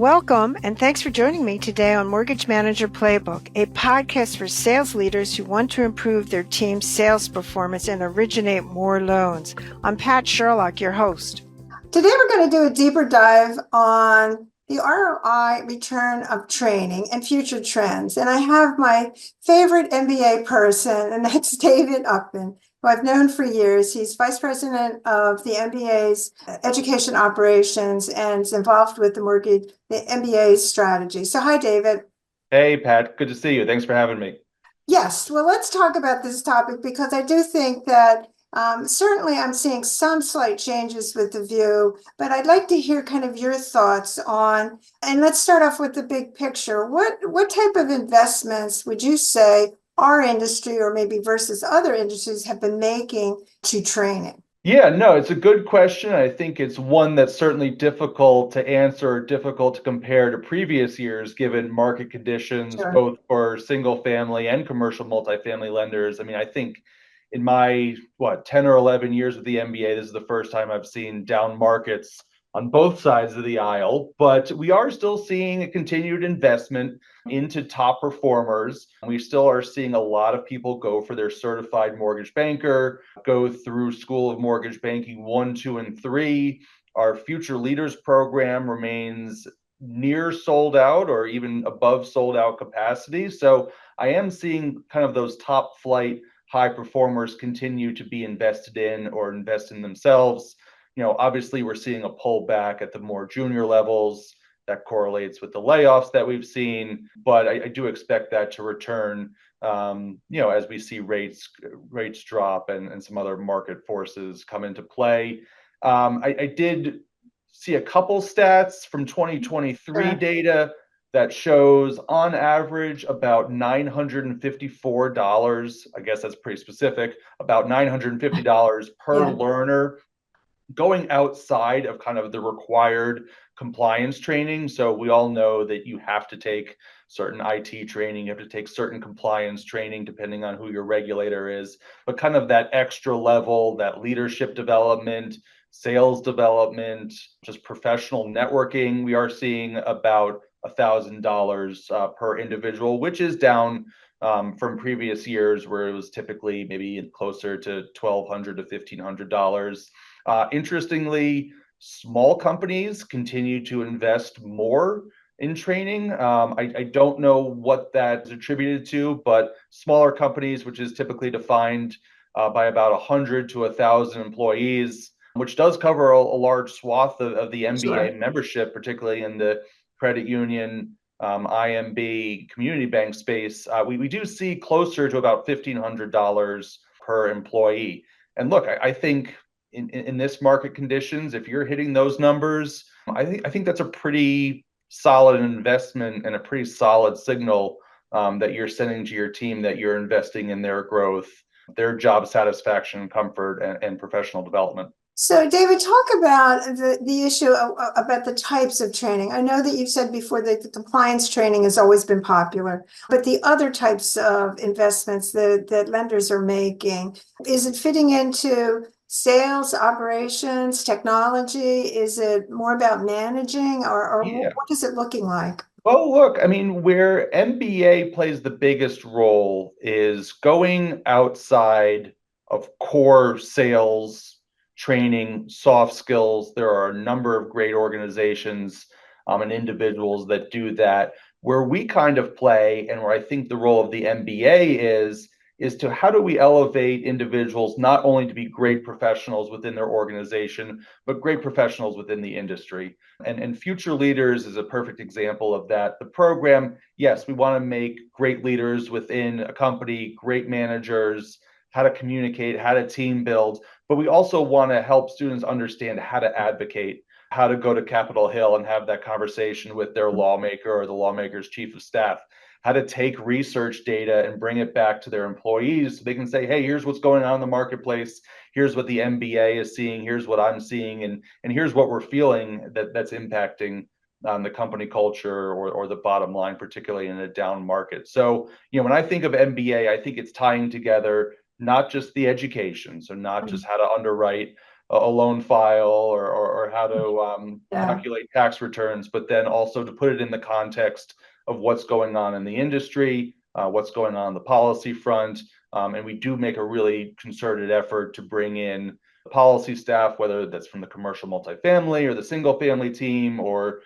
Welcome, and thanks for joining me today on Mortgage Manager Playbook, a podcast for sales leaders who want to improve their team's sales performance and originate more loans. I'm Pat Sherlock, your host. Today we're going to do a deeper dive on the ROI return of training and future trends. And I have my favorite MBA person, and that's David Upbin, who I've known for years. He's vice president of the MBA's education operations and is involved with the MBA's strategy. So hi, David. Hey, Pat. Good to see you. Thanks for having me. Yes, well, let's talk about this topic because I do think that certainly I'm seeing some slight changes with the view, but I'd like to hear kind of your thoughts on, and let's start off with the big picture. What type of investments would you say our industry or maybe versus other industries have been making to training? Yeah, no, it's a good question. I think it's one that's certainly difficult to answer, difficult to compare to previous years, given market conditions, Sure. both for single family and commercial multifamily lenders. I mean, I think in my, 10 or 11 years with the MBA, this is the first time I've seen down markets on both sides of the aisle, but we are still seeing a continued investment into top performers. We still are seeing a lot of people go for their certified mortgage banker, go through School of Mortgage Banking 1, 2, and 3. Our Future Leaders program remains near sold out or even above sold out capacity. So I am seeing kind of those top flight high performers continue to be invested in or invest in themselves. Obviously we're seeing a pullback at the more junior levels that correlates with the layoffs that we've seen, but I do expect that to return, as we see rates drop and some other market forces come into play. I did see a couple stats from 2023 data that shows on average about $954. I guess that's pretty specific, about $950 per learner going outside of kind of the required compliance training. So we all know that you have to take certain IT training, you have to take certain compliance training, depending on who your regulator is, but kind of that extra level, that leadership development, sales development, just professional networking, we are seeing about $1,000 per individual, which is down from previous years where it was typically maybe closer to $1,200 to $1,500. Interestingly, small companies continue to invest more in training. I don't know what that is attributed to, but smaller companies, which is typically defined by about 100 to 1,000 employees, which does cover a large swath of the MBA membership, particularly in the credit union, IMB, community bank space. We do see closer to about $1,500 per employee. And look, I think in this market conditions, if you're hitting those numbers, I think that's a pretty solid investment and a pretty solid signal that you're sending to your team that you're investing in their growth, their job satisfaction, comfort, and professional development. So, David, talk about the issue about the types of training. I know that you've said before that the compliance training has always been popular, but the other types of investments that lenders are making, is it fitting into sales, operations, technology? Is it more about managing, or what is it looking like? Well, look, I mean, where MBA plays the biggest role is going outside of core sales, training, soft skills. There are a number of great organizations and individuals that do that. Where we kind of play, and where I think the role of the MBA is to how do we elevate individuals not only to be great professionals within their organization, but great professionals within the industry. And Future Leaders is a perfect example of that. The program, yes, we want to make great leaders within a company, great managers, how to communicate, how to team build, but we also want to help students understand how to advocate, how to go to Capitol Hill and have that conversation with their lawmaker or the lawmaker's chief of staff, how to take research data and bring it back to their employees so they can say, hey, here's what's going on in the marketplace. Here's what the MBA is seeing. Here's what I'm seeing. And here's what we're feeling that's impacting on the company culture or the bottom line, particularly in a down market. So, when I think of MBA, I think it's tying together not just the education, so not just how to underwrite, a loan file or how to Yeah. calculate tax returns, but then also to put it in the context of what's going on in the industry, what's going on the policy front. And we do make a really concerted effort to bring in policy staff, whether that's from the commercial multifamily or the single family team or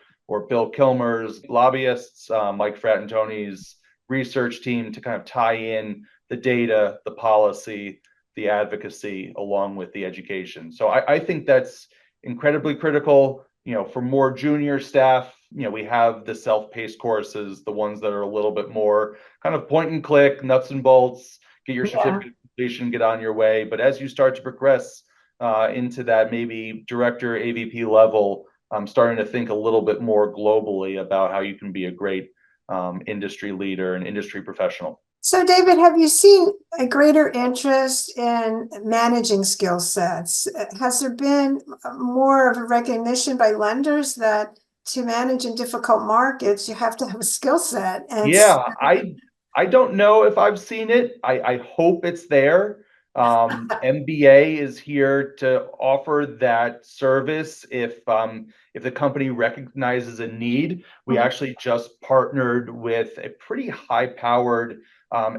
Bill Kilmer's lobbyists, Mike Fratantoni's research team, to kind of tie in the data, the policy, the advocacy, along with the education. So I think that's incredibly critical. For more junior staff, we have the self-paced courses, the ones that are a little bit more kind of point and click, nuts and bolts, get your Yeah. certificate of completion, get on your way. But as you start to progress into that maybe director, AVP level, I'm starting to think a little bit more globally about how you can be a great industry leader and industry professional. So, David, have you seen a greater interest in managing skill sets? Has there been more of a recognition by lenders that to manage in difficult markets, you have to have a skill set? And Yeah, I don't know if I've seen it. I hope it's there. MBA is here to offer that service if the company recognizes a need. We actually just partnered with a pretty high-powered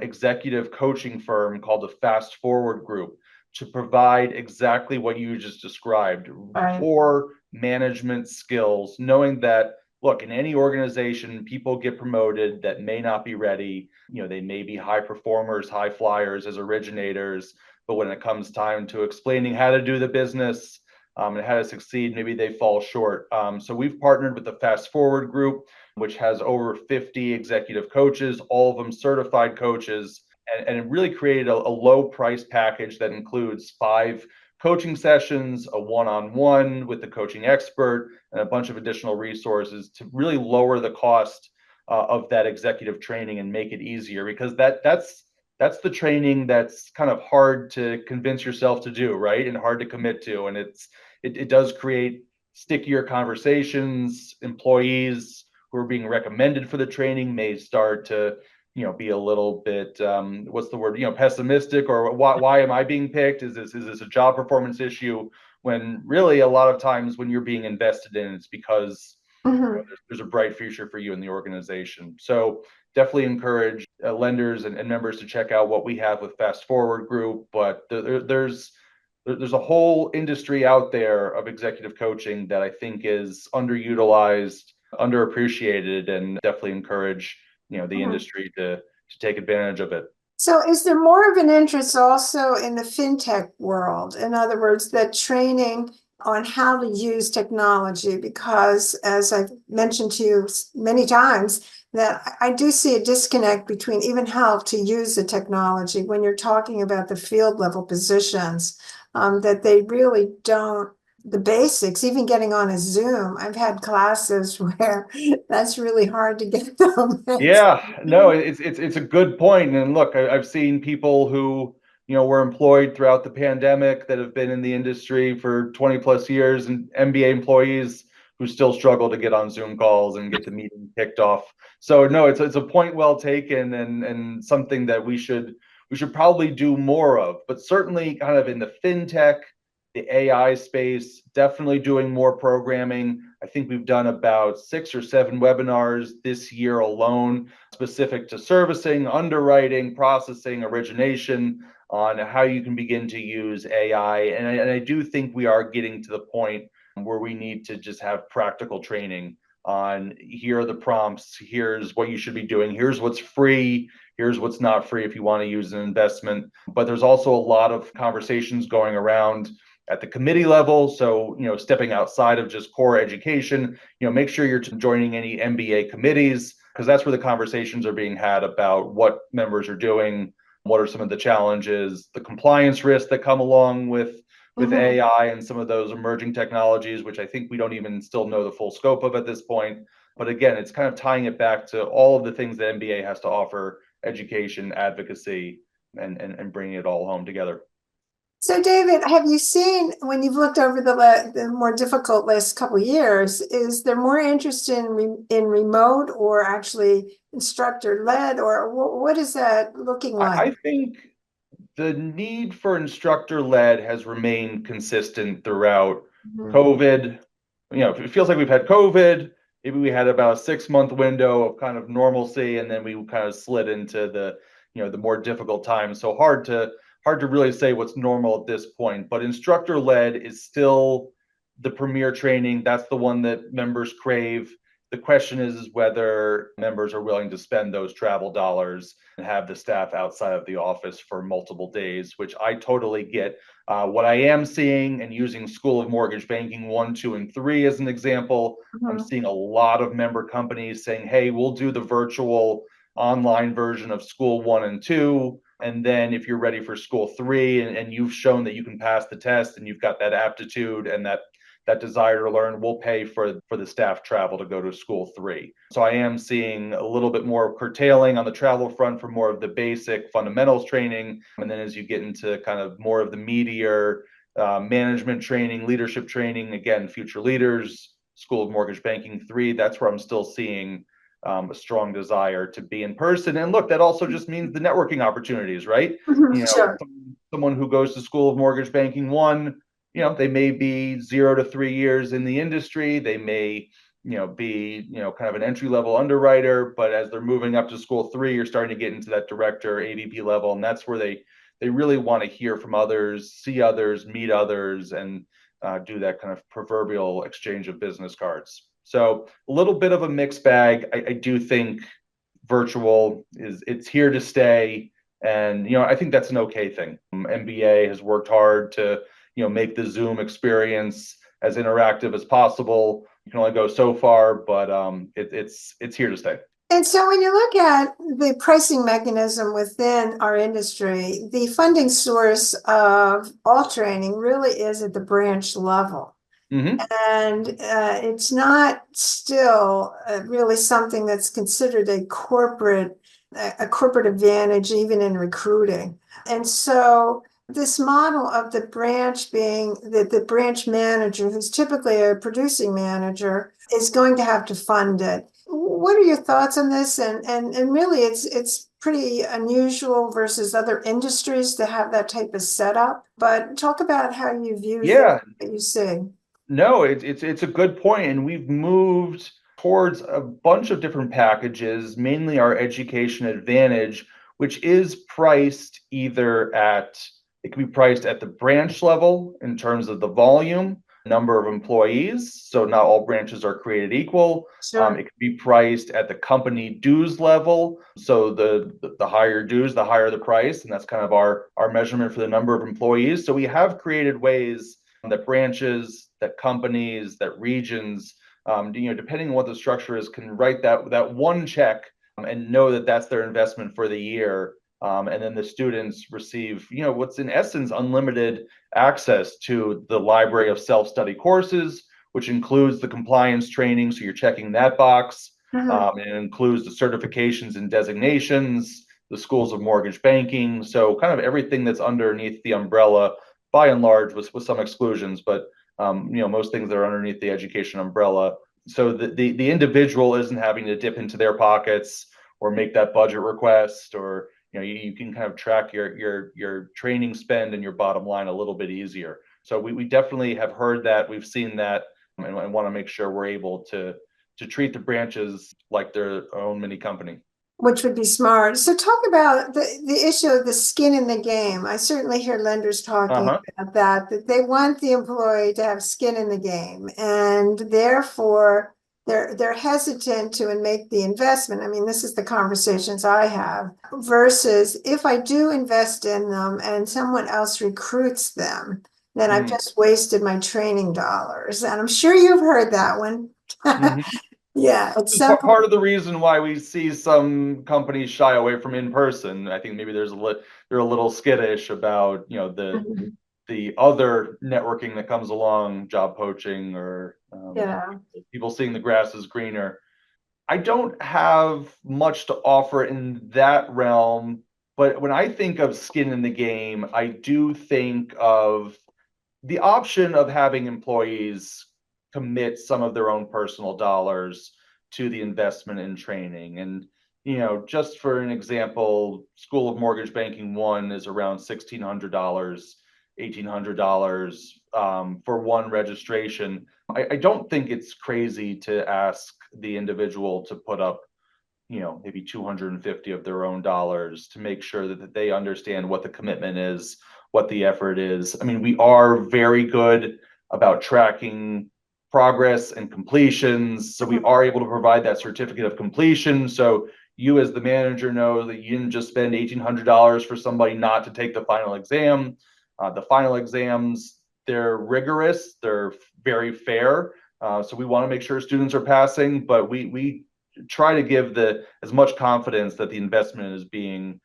executive coaching firm called the Fast Forward Group to provide exactly what you just described, Right. core management skills, knowing that look, in any organization, people get promoted that may not be ready. They may be high performers, high flyers as originators, but when it comes time to explaining how to do the business and how to succeed, maybe they fall short. So we've partnered with the Fast Forward Group, which has over 50 executive coaches, all of them certified coaches, and it really created a low price package that includes 5 coaching sessions, a one-on-one with the coaching expert, and a bunch of additional resources to really lower the cost of that executive training and make it easier, because that's the training that's kind of hard to convince yourself to do, right? And hard to commit to. And it does create stickier conversations. Employees who are being recommended for the training may start to be a little bit what's the word, pessimistic, or why am I being picked? Is this a job performance issue? When really a lot of times when you're being invested in, it's because there's a bright future for you in the organization. So definitely encourage lenders and members to check out what we have with Fast Forward Group. But there's a whole industry out there of executive coaching that I think is underutilized, underappreciated, and definitely encourage the industry to take advantage of it. So is there more of an interest also in the fintech world? In other words, that training on how to use technology? Because as I've mentioned to you many times, that I do see a disconnect between even how to use the technology when you're talking about the field level positions, that they really don't, the basics, even getting on a Zoom. I've had classes where that's really hard to get them. Yeah, no, it's a good point. And look, I've seen people who were employed throughout the pandemic that have been in the industry for 20 plus years, and MBA employees who still struggle to get on Zoom calls and get the meeting kicked off. So no, it's a point well taken, and something that we should probably do more of. But certainly, kind of in the fintech, the AI space, definitely doing more programming. I think we've done about 6 or 7 webinars this year alone, specific to servicing, underwriting, processing, origination, on how you can begin to use AI. And I do think we are getting to the point where we need to just have practical training on, here are the prompts, here's what you should be doing, here's what's free, here's what's not free if you want to use an investment. But there's also a lot of conversations going around at the committee level. So, stepping outside of just core education, make sure you're joining any MBA committees, because that's where the conversations are being had about what members are doing, what are some of the challenges, the compliance risks that come along with AI and some of those emerging technologies, which I think we don't even still know the full scope of at this point. But again, it's kind of tying it back to all of the things that MBA has to offer: education, advocacy, and bringing it all home together. So, David, have you seen, when you've looked over the more difficult last couple of years, is there more interest in remote or actually instructor led, or what is that looking like? I think The need for instructor-led has remained consistent throughout Mhm. COVID. It feels like we've had COVID. Maybe we had about a 6-month window of kind of normalcy, and then we kind of slid into the more difficult times. So hard to really say what's normal at this point. But instructor-led is still the premier training. That's the one that members crave. The question is whether members are willing to spend those travel dollars and have the staff outside of the office for multiple days, which I totally get. What I am seeing, and using School of Mortgage Banking 1, 2, and 3 as an example, I'm Mhm. seeing a lot of member companies saying, hey, we'll do the virtual online version of School 1 and 2. And then if you're ready for School 3 and you've shown that you can pass the test and you've got that aptitude and that desire to learn, will pay for the staff travel to go to School 3. So I am seeing a little bit more curtailing on the travel front for more of the basic fundamentals training. And then as you get into kind of more of the meatier management training, leadership training, again, future leaders, School of Mortgage Banking 3, that's where I'm still seeing a strong desire to be in person. And look, that also just means the networking opportunities, right? Mhm. Sure. Someone who goes to School of Mortgage Banking 1, they may be 0 to 3 years in the industry. They may, be, kind of an entry level underwriter, but as they're moving up to School 3, you're starting to get into that director AVP level. And that's where they really want to hear from others, see others, meet others, and do that kind of proverbial exchange of business cards. So a little bit of a mixed bag. I do think virtual it's here to stay, and I think that's an okay thing. MBA has worked hard to make the Zoom experience as interactive as possible. You can only go so far, but it's here to stay. And so when you look at the pricing mechanism within our industry, the funding source of all training really is at the branch level. Mm-hmm. And it's not still really something that's considered a corporate advantage, even in recruiting. And so this model of the branch being that the branch manager, who's typically a producing manager, is going to have to fund it. What are your thoughts on this? And really, it's pretty unusual versus other industries to have that type of setup. But talk about how you view things Yeah, that you see. no, it's a good point, and we've moved towards a bunch of different packages, mainly our Education Advantage, which is priced either it can be priced at the branch level in terms of the volume, number of employees. So not all branches are created equal. It Sure. can be priced at the company dues level. So the higher dues, the higher the price, and that's kind of our measurement for the number of employees. So we have created ways that branches, that companies, that regions, depending on what the structure is, can write that one check and know that that's their investment for the year. And then the students receive, what's in essence unlimited access to the library of self-study courses, which includes the compliance training. So you're checking that box. Mhm. And it includes the certifications and designations, the schools of mortgage banking. So kind of everything that's underneath the umbrella, by and large, with some exclusions, but most things that are underneath the education umbrella. So the individual isn't having to dip into their pockets or make that budget request, or you can kind of track your training spend and your bottom line a little bit easier. So we definitely have heard that, we've seen that, and want to make sure we're able to treat the branches like their own mini company. Which would be smart. So talk about the issue of the skin in the game. I certainly hear lenders talking Uh-huh. about that they want the employee to have skin in the game, and therefore they're hesitant to make the investment. I mean, this is the conversations I have, versus if I do invest in them and someone else recruits them, then I've Mm. just wasted my training dollars. And I'm sure you've heard that one. Mm-hmm. Yeah, at Is some part point. of the reason why we see some companies shy away from in person. I think maybe they're a little skittish about Mhm. the other networking that comes along, job poaching, or Yeah. people seeing the grass is greener. I don't have much to offer in that realm, but when I think of skin in the game, I do think of the option of having employees commit some of their own personal dollars to the investment in training. And just for an example, School of Mortgage Banking one is around $1,600, $1,800 for one registration. I don't think it's crazy to ask the individual to put up, maybe 250 of their own dollars to make sure that they understand what the commitment is, what the effort is. I mean, we are very good about tracking progress and completions. So we are able to provide that certificate of completion. So you as the manager know that you didn't just spend $1,800 for somebody not to take the final exam. The final exams, they're rigorous, they're very fair. So we want to make sure students are passing, but we try to give as much confidence that the investment is being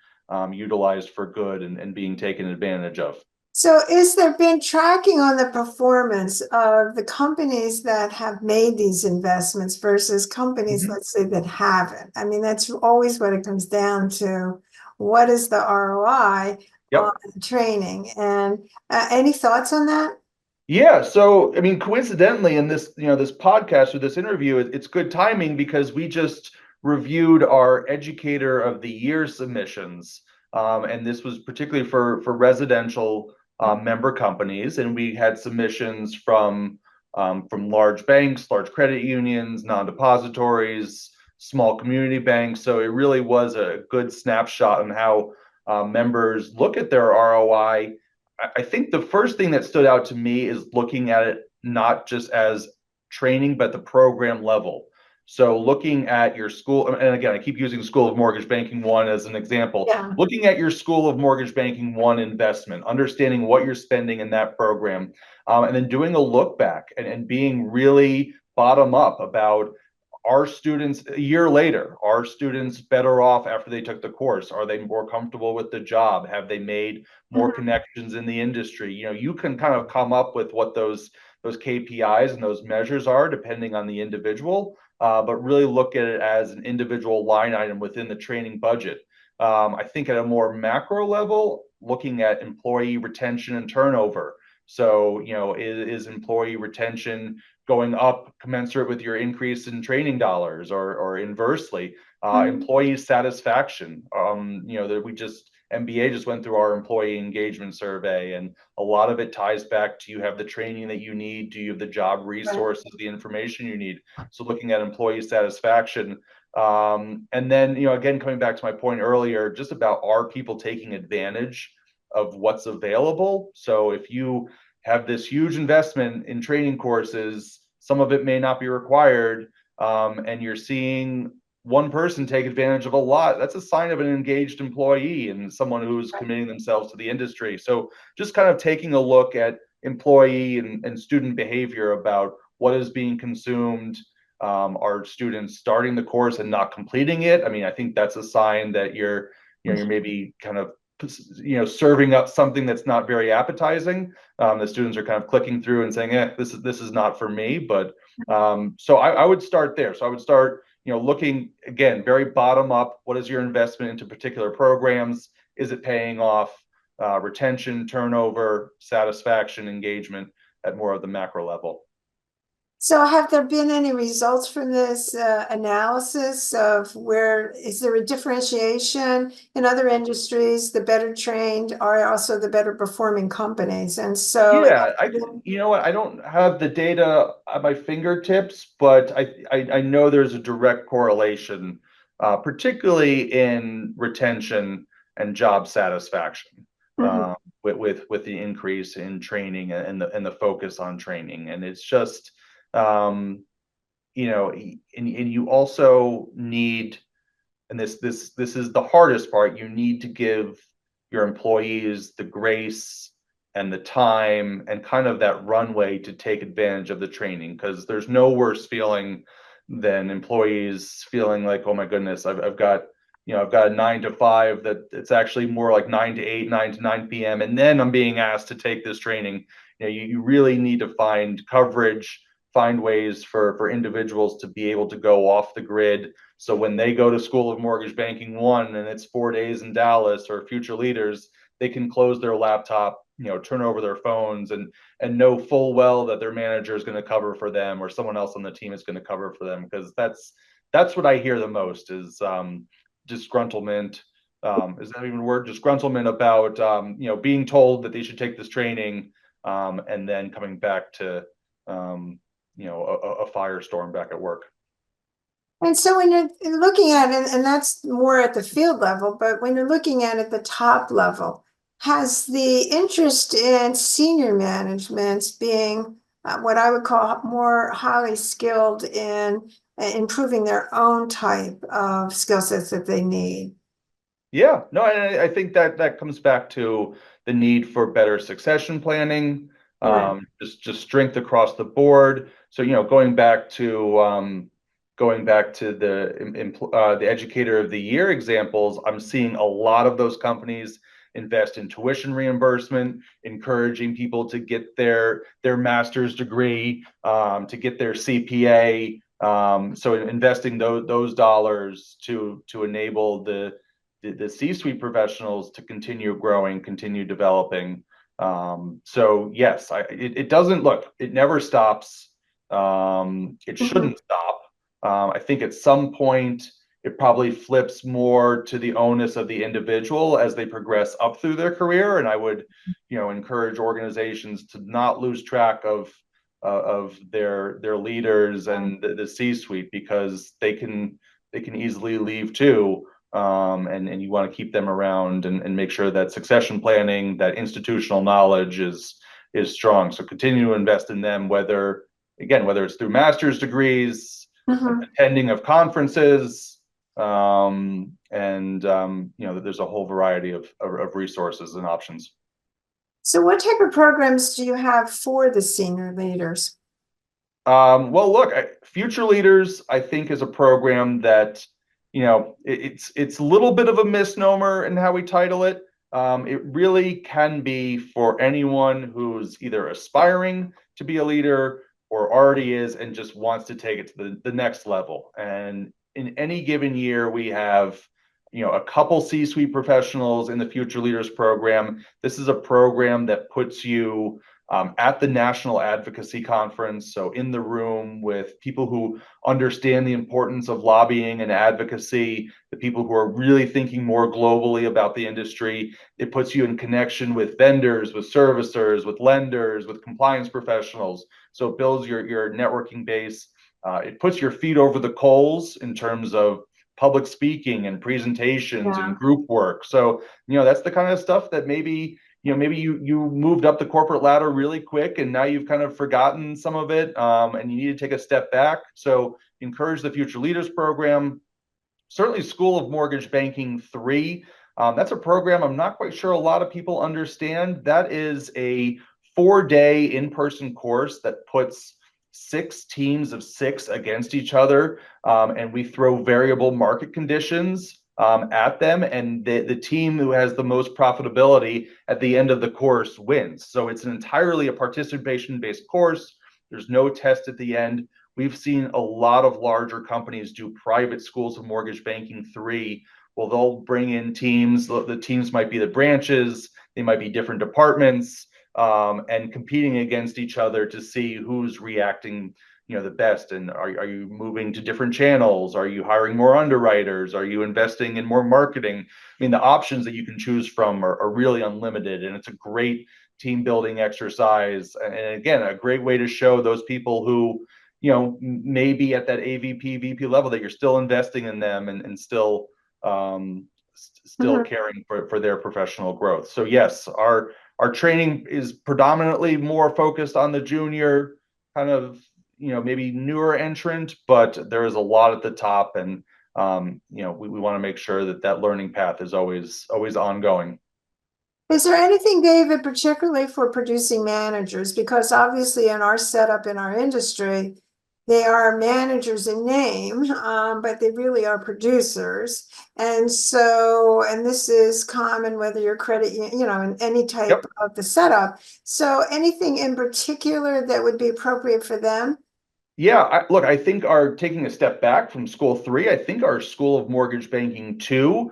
utilized for good and being taken advantage of. So is there been tracking on the performance of the companies that have made these investments versus companies, let's say, that haven't? I mean, that's always what it comes down to. What is the ROI on training? And any thoughts on that? Yeah. So, I mean, coincidentally, in this podcast or this interview, it's good timing because we just reviewed our Educator of the Year submissions. And this was particularly for residential member companies. And we had submissions from large banks, large credit unions, non-depositories, small community banks. So it really was a good snapshot on how members look at their ROI. I think the first thing that stood out to me is looking at it not just as training, but the program level. So looking at your school, and again, I keep using School of Mortgage Banking one as an example. Yeah. Looking at your School of Mortgage Banking one investment, understanding what you're spending in that program, and then doing a look back and being really bottom up about, are students a year later, are students better off after they took the course? Are they more comfortable with the job? Have they made more connections in the industry? You can kind of come up with what those KPIs and those measures are depending on the individual, but really look at it as an individual line item within the training budget. I think at a more macro level, looking at employee retention and turnover. So, is employee retention going up commensurate with your increase in training dollars, or inversely? Employee satisfaction. That MBA just went through our employee engagement survey, and a lot of it ties back to, you have the training that you need? Do you have the job resources, the information you need? So looking at employee satisfaction. And then, again, coming back to my point earlier, just about, are people taking advantage of what's available? So if you have this huge investment in training courses, some of it may not be required, and you're seeing one person take advantage of a lot, that's a sign of an engaged employee and someone who's committing themselves to the industry. So just kind of taking a look at employee and student behavior about what is being consumed. Are students starting the course and not completing it? I mean, I think that's a sign that you're maybe kind of serving up something that's not very appetizing. The students are kind of clicking through and saying, this is not for me. But so I would start there. So I would start, looking, again, very bottom up. What is your investment into particular programs? Is it paying off? Retention, turnover, satisfaction, engagement at more of the macro level. So have there been any results from this analysis of where, is there a differentiation in other industries? The better trained are also the better performing companies. And so yeah, you know what, I don't have the data at my fingertips, but I know there's a direct correlation, particularly in retention and job satisfaction, with the increase in training and the focus on training. And it's just, and you also need, and this is the hardest part, you need to give your employees the grace and the time and kind of that runway to take advantage of the training, because there's no worse feeling than employees feeling like, oh my goodness, I've got a 9 to 5, that it's actually more like 9 to 8, 9 to 9 p.m. and then I'm being asked to take this training. You really need to find coverage, find ways for individuals to be able to go off the grid. So when they go to School of Mortgage Banking one and it's 4 days in Dallas, or Future Leaders, they can close their laptop, turn over their phones, and know full well that their manager is going to cover for them, or someone else on the team is going to cover for them. Because that's what I hear the most is, disgruntlement. Is that even a word? Disgruntlement about being told that they should take this training, and then coming back to a firestorm back at work. And so when you're looking at it, and that's more at the field level, but when you're looking at it at the top level, has the interest in senior management being what I would call more highly skilled in improving their own type of skill sets that they need? Yeah, no, I think that comes back to the need for better succession planning, Right. just strength across the board. So, going back to the educator of the year examples, I'm seeing a lot of those companies invest in tuition reimbursement, encouraging people to get their master's degree, to get their CPA. So investing those dollars to enable the C-suite professionals to continue growing, continue developing. So yes, it doesn't look, it never stops. It Mhm. shouldn't stop. I think at some point it probably flips more to the onus of the individual as they progress up through their career. And I would, encourage organizations to not lose track of their leaders and the C-suite, because they can easily leave too. And you want to keep them around and make sure that succession planning, that institutional knowledge is strong. So continue to invest in them, whether it's through master's degrees, Mhm. attending of conferences, there's a whole variety of resources and options. So what type of programs do you have for the senior leaders? Well, look, Future Leaders, I think, is a program that, it's a little bit of a misnomer in how we title it. It really can be for anyone who's either aspiring to be a leader or already is and just wants to take it to the next level. And in any given year, we have, a couple C-suite professionals in the Future Leaders program. This is a program that puts you at the National Advocacy Conference, so in the room with people who understand the importance of lobbying and advocacy, the people who are really thinking more globally about the industry. It puts you in connection with vendors, with servicers, with lenders, with compliance professionals. So it builds your networking base. It puts your feet over the coals in terms of public speaking and presentations Yeah. and group work. So, that's the kind of stuff that maybe you moved up the corporate ladder really quick and now you've kind of forgotten some of it, and you need to take a step back. So encourage the Future Leaders program. Certainly School of Mortgage Banking 3. That's a program I'm not quite sure a lot of people understand. That is a 4-day in-person course that puts 6 teams of 6 against each other, and we throw variable market conditions at them, and the team who has the most profitability at the end of the course wins. So it's entirely a participation-based course. There's no test at the end. We've seen a lot of larger companies do private schools of mortgage banking 3. Well, they'll bring in teams. The teams might be the branches, they might be different departments, and competing against each other to see who's reacting, the best. And are you moving to different channels? Are you hiring more underwriters? Are you investing in more marketing? I mean, the options that you can choose from are really unlimited, and it's a great team building exercise. And again, a great way to show those people who, maybe at that AVP, VP level, that you're still investing in them and still Mhm. caring for their professional growth. So yes, our training is predominantly more focused on the junior kind of, maybe newer entrant, but there is a lot at the top, and we want to make sure that learning path is always ongoing. Is there anything, David, particularly for producing managers? Because obviously, in our setup in our industry, they are managers in name, but they really are producers. And so, and this is common whether you're credit, in any type Yep. of the setup. So, anything in particular that would be appropriate for them? Yeah, look, I think our taking a step back from School 3, I think our School of Mortgage Banking 2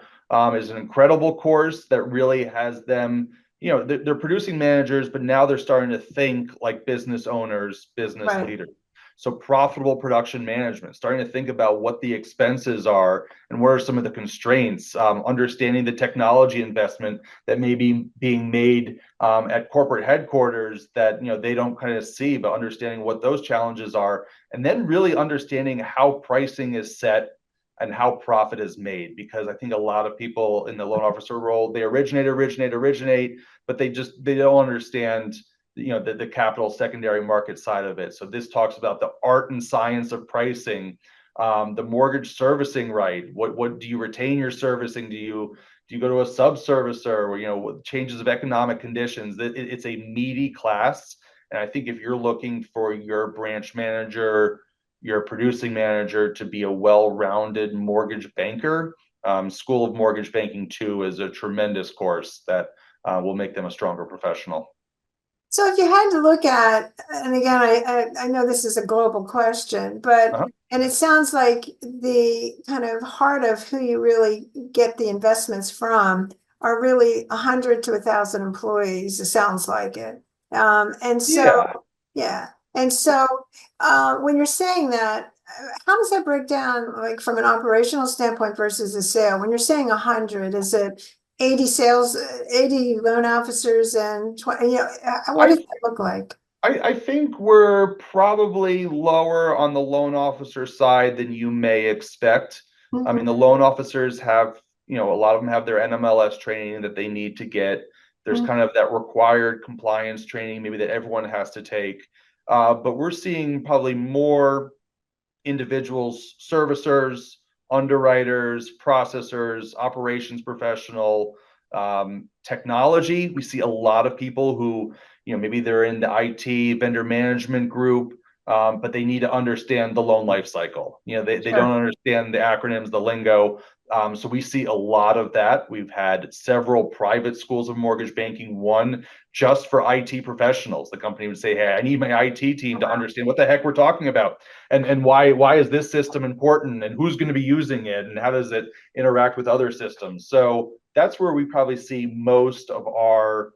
is an incredible course that really has them, they're producing managers, but now they're starting to think like business owners, business Right. leaders. So profitable production management, starting to think about what the expenses are and what are some of the constraints, understanding the technology investment that may be being made at corporate headquarters that they don't kind of see, but understanding what those challenges are, and then really understanding how pricing is set and how profit is made. Because I think a lot of people in the loan officer role, they originate, but they don't understand the capital secondary market side of it. So this talks about the art and science of pricing, the mortgage servicing right. What do you retain your servicing? Do you go to a sub servicer, or changes of economic conditions? It's a meaty class, and I think if you're looking for your branch manager, your producing manager to be a well-rounded mortgage banker, School of Mortgage Banking 2 is a tremendous course that will make them a stronger professional. So if you had to look at, and again, I know this is a global question, but and it sounds like the kind of heart of who you really get the investments from are really 100 to 1,000 employees. It sounds like it. And so, yeah. And so when you're saying that, how does that break down, like from an operational standpoint versus a sale? When you're saying 100, is it 80 sales, 80 loan officers, and 20, what does that look like? I think we're probably lower on the loan officer side than you may expect. I mean, the loan officers have, a lot of them have their NMLS training that they need to get. There's kind of that required compliance training maybe that everyone has to take. But we're seeing probably more individuals, servicers, underwriters, processors, operations professional, technology. We see a lot of people who, maybe they're in the IT vendor management group, but they need to understand the loan life cycle. They don't understand the acronyms, the lingo. So we see a lot of that. We've had several private schools of mortgage banking, one just for IT professionals. The company would say, hey, I need my IT team to understand what the heck we're talking about, and why is this system important, and who's going to be using it, and how does it interact with other systems. So that's where we probably see most of our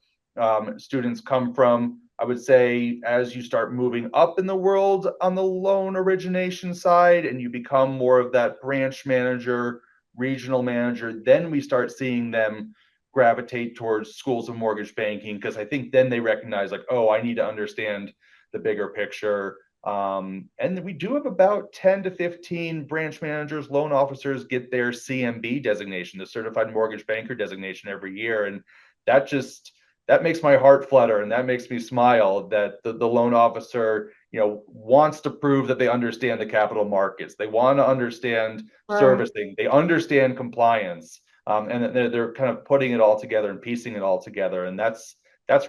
students come from. I would say as you start moving up in the world on the loan origination side and you become more of that branch manager, regional manager, then we start seeing them gravitate towards schools of mortgage banking, because I think then they recognize, like, oh, I need to understand the bigger picture. And we do have about 10 to 15 branch managers, loan officers get their CMB designation, the Certified Mortgage Banker designation, every year. And that makes my heart flutter, and that makes me smile that the loan officer, wants to prove that they understand the capital markets. They want to understand servicing. They understand compliance, and they're kind of putting it all together and piecing it all together. And that's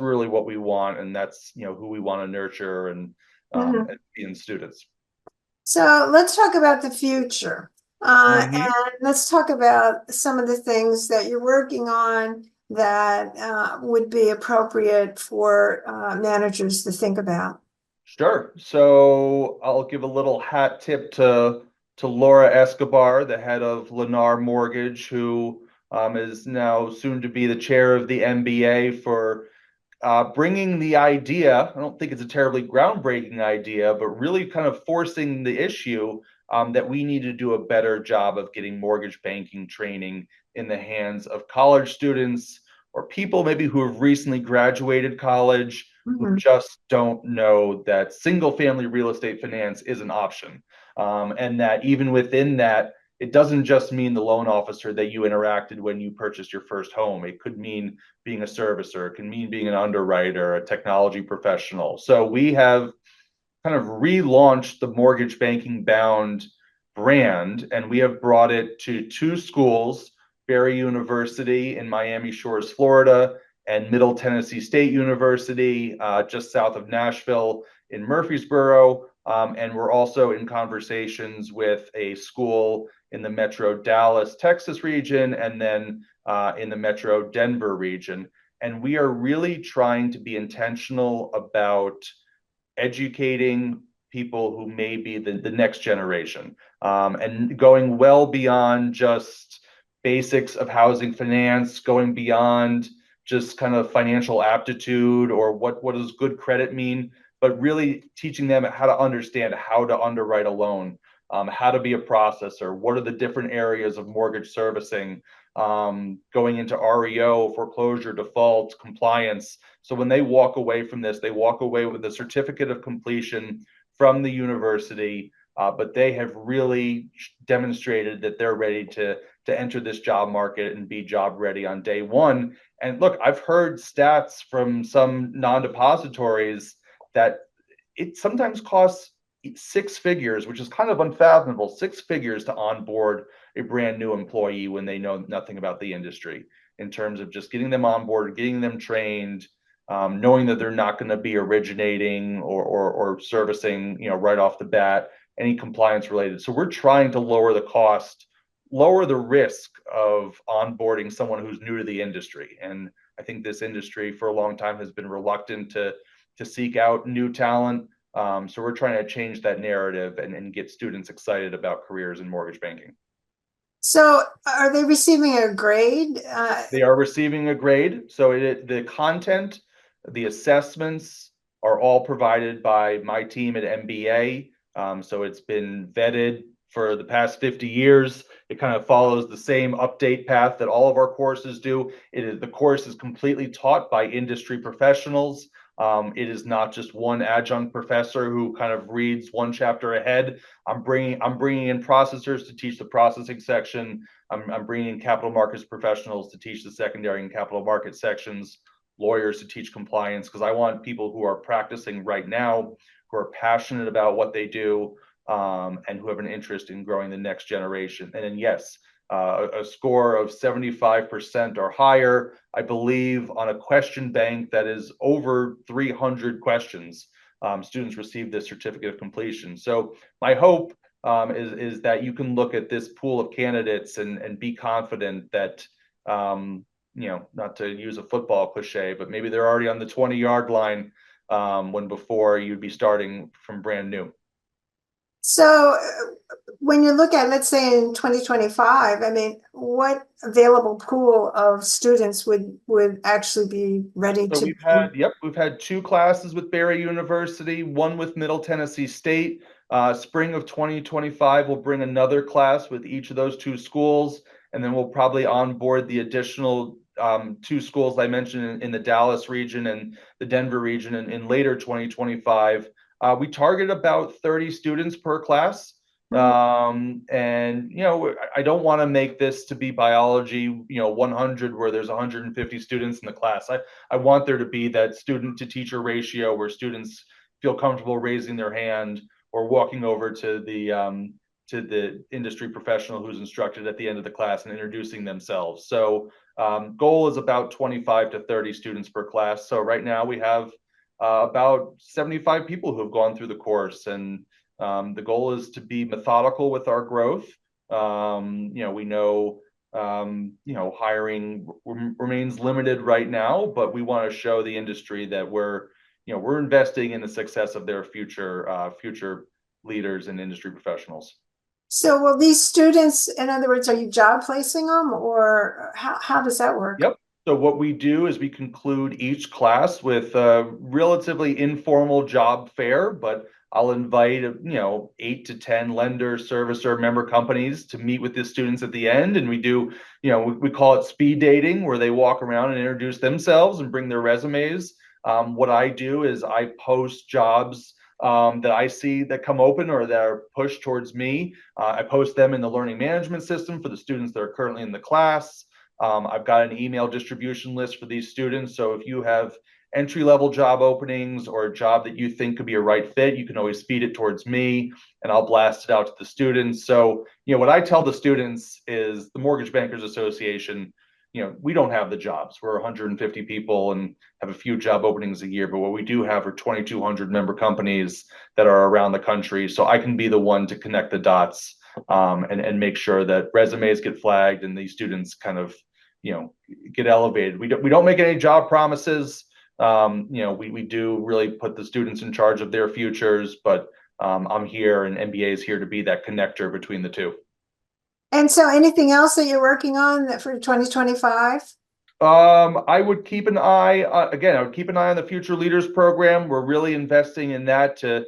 really what we want, and that's who we want to nurture and in students. So let's talk about the future, and let's talk about some of the things that you're working on that would be appropriate for managers to think about. Sure. So I'll give a little hat tip to Laura Escobar, the head of Lennar Mortgage, who is now soon to be the chair of the MBA, for bringing the idea. I don't think it's a terribly groundbreaking idea, but really kind of forcing the issue that we need to do a better job of getting mortgage banking training in the hands of college students, or people maybe who have recently graduated college, who just don't know that single family real estate finance is an option. And that even within that, it doesn't just mean the loan officer that you interacted when you purchased your first home. It could mean being a servicer. It can mean being an underwriter, a technology professional. So we have kind of relaunched the Mortgage Banking Bound brand, and we have brought it to two schools, Barry University in Miami Shores, Florida, and Middle Tennessee State University, just south of Nashville in Murfreesboro. And we're also in conversations with a school in the Metro Dallas, Texas region, and then in the Metro Denver region. And we are really trying to be intentional about educating people who may be the next generation, and going well beyond just basics of housing finance, going beyond just kind of financial aptitude or what does good credit mean, but really teaching them how to understand how to underwrite a loan, how to be a processor, what are the different areas of mortgage servicing, going into REO, foreclosure, default, compliance. So when they walk away from this, they walk away with a certificate of completion from the university, but they have really demonstrated that they're ready to enter this job market and be job ready on day one. And look, I've heard stats from some non-depositories that it sometimes costs 6 figures, which is kind of unfathomable, 6 figures to onboard a brand new employee when they know nothing about the industry, in terms of just getting them on board, getting them trained, knowing that they're not going to be originating or servicing, right off the bat, any compliance related. So we're trying to lower the cost, lower the risk of onboarding someone who's new to the industry. And I think this industry for a long time has been reluctant to seek out new talent. So we're trying to change that narrative and get students excited about careers in mortgage banking. So are they receiving a grade? They are receiving a grade. So the content, the assessments are all provided by my team at MBA. So it's been vetted for the past 50 years. It kind of follows the same update path that all of our courses do. The course is completely taught by industry professionals. It is not just one adjunct professor who kind of reads one chapter ahead. I'm bringing in processors to teach the processing section. I'm bringing in capital markets professionals to teach the secondary and capital market sections, lawyers to teach compliance, because I want people who are practicing right now, who are passionate about what they do, and who have an interest in growing the next generation. And then, yes, a score of 75% or higher, I believe, on a question bank that is over 300 questions, students receive this certificate of completion. So my hope is that you can look at this pool of candidates and be confident that, not to use a football cliche, but maybe they're already on the 20-yard line, when before you'd be starting from brand new. So when you look at, let's say in 2025, I mean, what available pool of students would actually be ready So to? we've had 2 classes with Barry University, one with Middle Tennessee State. Spring of 2025, we'll bring another class with each of those 2 schools, and then we'll probably onboard the additional 2 schools I mentioned in the Dallas region and the Denver region in later 2025. We target about 30 students per class. And, I don't want to make this to be biology, 100, where there's 150 students in the class. I want there to be that student to teacher ratio where students feel comfortable raising their hand or walking over to the industry professional who's instructed at the end of the class and introducing themselves. So goal is about 25 to 30 students per class. So right now we have about 75 people who have gone through the course, and the goal is to be methodical with our growth. We know, hiring remains limited right now, but we want to show the industry that we're investing in the success of their future leaders and industry professionals. So will these students, in other words, are you job placing them, or how does that work? Yep. So what we do is we conclude each class with a relatively informal job fair, but I'll invite 8 to 10 lender, servicer, member companies to meet with the students at the end, and we do, we call it speed dating, where they walk around and introduce themselves and bring their resumes. What I do is I post jobs that I see that come open or that are pushed towards me. I post them in the learning management system for the students that are currently in the class. I've got an email distribution list for these students. So if you have entry-level job openings or a job that you think could be a right fit, you can always feed it towards me and I'll blast it out to the students. So, what I tell the students is the Mortgage Bankers Association, we don't have the jobs. We're 150 people and have a few job openings a year, but what we do have are 2,200 member companies that are around the country. So I can be the one to connect the dots, and make sure that resumes get flagged and these students kind of, get elevated. We don't make any job promises. We do really put the students in charge of their futures, but I'm here and MBA is here to be that connector between the two. And so anything else that you're working on for 2025? I would keep an eye, again, I would keep an eye on the Future Leaders program. We're really investing in that to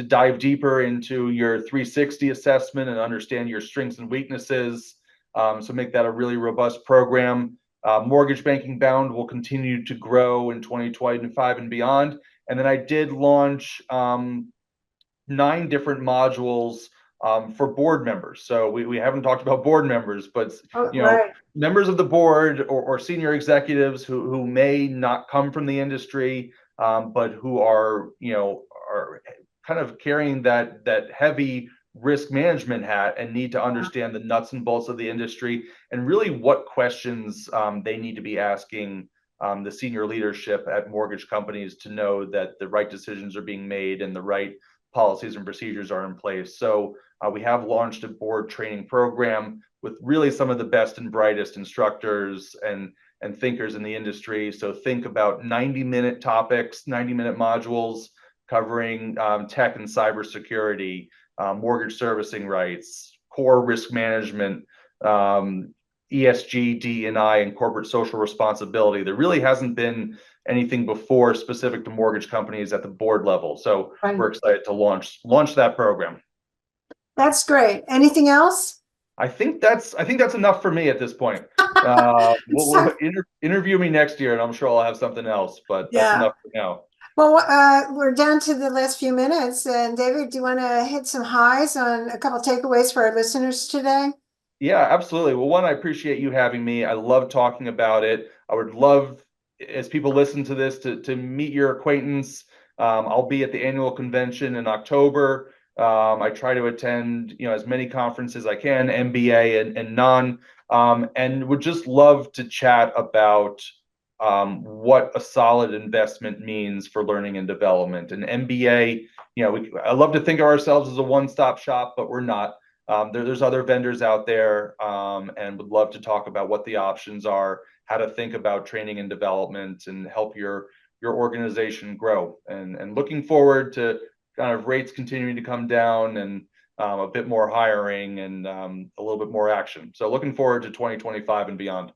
dive deeper into your 360 assessment and understand your strengths and weaknesses. So make that a really robust program. Mortgage Banking Bound will continue to grow in 2025 and beyond. And then I did launch 9 different modules for board members. So we haven't talked about board members, but Right. members of the board or senior executives who may not come from the industry, but who are are kind of carrying that heavy risk management hat and need to understand the nuts and bolts of the industry and really what questions they need to be asking the senior leadership at mortgage companies to know that the right decisions are being made and the right policies and procedures are in place. So we have launched a board training program with really some of the best and brightest instructors and thinkers in the industry. So think about 90-minute topics, 90-minute modules covering tech and cybersecurity, mortgage servicing rights, core risk management, ESG, D&I, and corporate social responsibility. There really hasn't been anything before specific to mortgage companies at the board level. So we're excited to launch that program. That's great. Anything else? I think that's enough for me at this point. We'll interview me next year, and I'm sure I'll have something else. But that's enough for now. Well, we're down to the last few minutes, and David, do you want to hit some highs on a couple takeaways for our listeners today? Yeah, absolutely. Well, one, I appreciate you having me. I love talking about it. I would love, as people listen to this, to meet your acquaintance. I'll be at the annual convention in October. I try to attend, as many conferences as I can, MBA and non, and would just love to chat about what a solid investment means for learning and development. And MBA, I love to think of ourselves as a one-stop shop, but we're not. There's other vendors out there, and would love to talk about what the options are, how to think about training and development, and help your organization grow. And looking forward to kind of rates continuing to come down and a bit more hiring and a little bit more action. So looking forward to 2025 and beyond.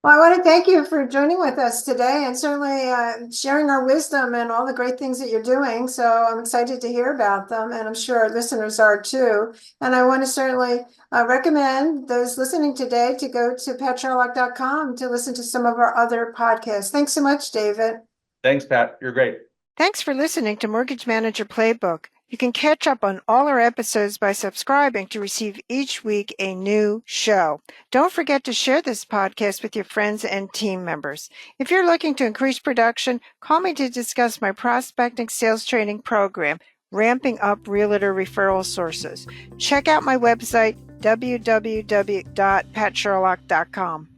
Well, I want to thank you for joining with us today and certainly sharing our wisdom and all the great things that you're doing. So I'm excited to hear about them, and I'm sure our listeners are too. And I want to certainly recommend those listening today to go to patsherlock.com to listen to some of our other podcasts. Thanks so much, David. Thanks, Pat. You're great. Thanks for listening to Mortgage Manager Playbook. You can catch up on all our episodes by subscribing to receive each week a new show. Don't forget to share this podcast with your friends and team members. If you're looking to increase production, call me to discuss my prospecting sales training program, Ramping Up Realtor Referral Sources. Check out my website, www.patsherlock.com.